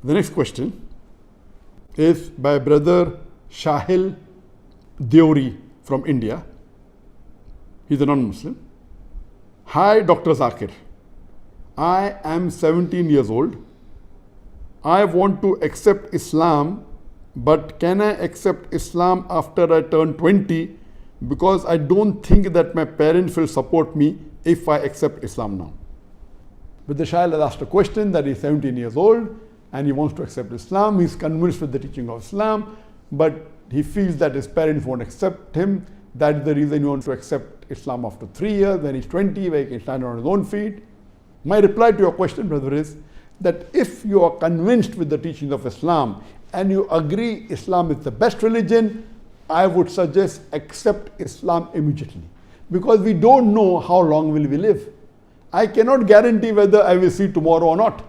The next question is by brother Shahil Deori from India. He's a non-Muslim. Hi Dr. Zakir. I am 17 years old. I want to accept Islam, but can I accept Islam after I turn 20? Because I don't think that my parents will support me if I accept Islam now. But the Shahil has asked a question that he's 17 years old and he wants to accept Islam. He's convinced with the teaching of Islam, but he feels that his parents won't accept him. That is the reason he wants to accept Islam after 3 years, when he's 20, where he can stand on his own feet. My reply to your question, brother, is that if you are convinced with the teachings of Islam and you agree Islam is the best religion, I would suggest accept Islam immediately. Because we don't know how long will we live. I cannot guarantee whether I will see tomorrow or not.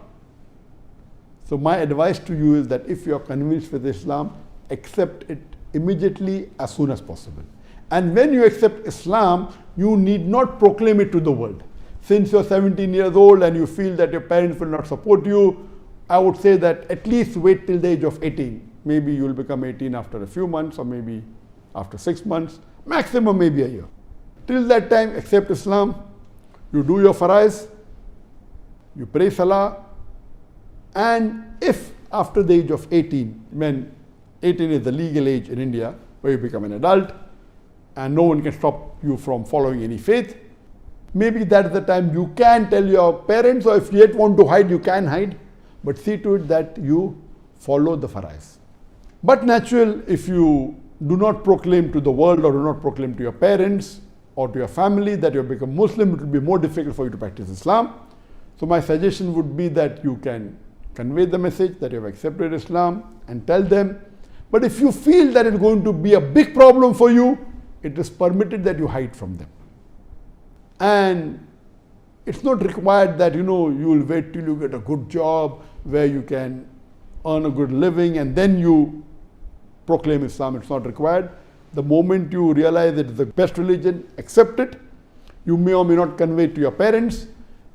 So my advice to you is that if you are convinced with Islam, accept it immediately as soon as possible. And when you accept Islam, you need not proclaim it to the world. Since you're 17 years old and you feel that your parents will not support you, I would say that at least wait till the age of 18. Maybe you will become 18 after a few months, or maybe after 6 months, maximum maybe a year. Till that time, accept Islam. You do your farais, you pray salah, and if after the age of 18, when 18 is the legal age in India, where you become an adult, and no one can stop you from following any faith, maybe that's the time you can tell your parents, or if you yet want to hide, you can hide, but see to it that you follow the farais. But natural, if you do not proclaim to the world or do not proclaim to your parents or to your family that you have become Muslim, it will be more difficult for you to practice Islam. So my suggestion would be that you can convey the message that you have accepted Islam and tell them. But if you feel that it's going to be a big problem for you, it is permitted that you hide from them. And it's not required that you will wait till you get a good job where you can earn a good living and then you proclaim Islam. It's not required. The moment you realize it is the best religion, accept it. You may or may not convey it to your parents,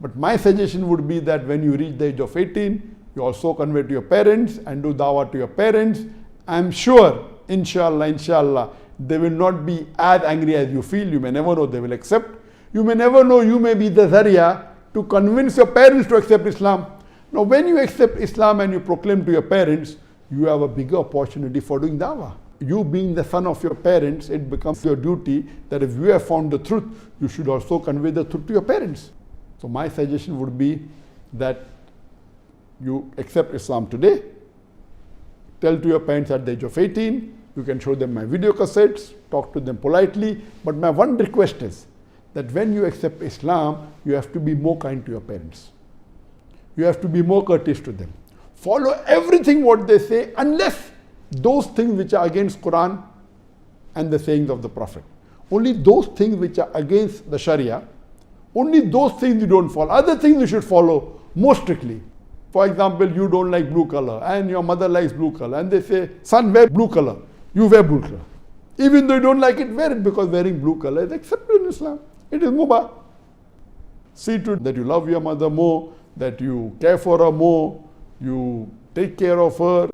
but my suggestion would be that when you reach the age of 18, you also convey to your parents and do dawah to your parents. I'm sure, inshallah, they will not be as angry as you feel. You may never know, they will accept. You may never know, you may be the Zariya to convince your parents to accept Islam. Now, when you accept Islam and you proclaim to your parents, you have a bigger opportunity for doing dawah. You being the son of your parents, it becomes your duty that if you have found the truth, you should also convey the truth to your parents. So my suggestion would be that you accept Islam today, tell to your parents at the age of 18, you can show them my video cassettes, talk to them politely, but my one request is that when you accept Islam, you have to be more kind to your parents. You have to be more courteous to them. Follow everything what they say, unless those things which are against Quran and the sayings of the Prophet. Only those things which are against the Sharia, only those things you don't follow. Other things you should follow more strictly. For example, you don't like blue color and your mother likes blue color and they say, son, wear blue color. You wear blue color. Even though you don't like it, wear it, because wearing blue color is accepted in Islam. It is mubah. See to it that you love your mother more, that you care for her more, you take care of her,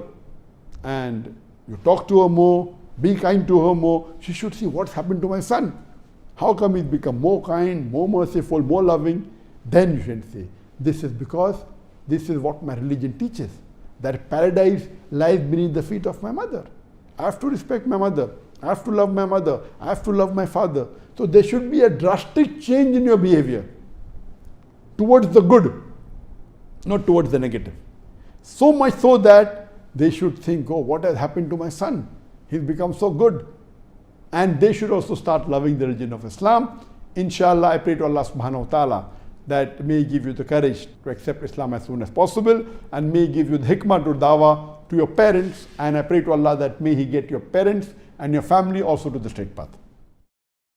and you talk to her more, be kind to her more. She should see what's happened to my son. How come he's become more kind, more merciful, more loving? Then you should say, this is because this is what my religion teaches, that paradise lies beneath the feet of my mother. I have to respect my mother. I have to love my mother. I have to love my father. So there should be a drastic change in your behavior towards the good, not towards the negative. So much so that they should think, oh, what has happened to my son? He's become so good. And they should also start loving the religion of Islam. Inshallah, I pray to Allah subhanahu wa ta'ala that may give you the courage to accept Islam as soon as possible, and may give you the hikmah to dawah to your parents. And I pray to Allah that may He get your parents and your family also to the straight path.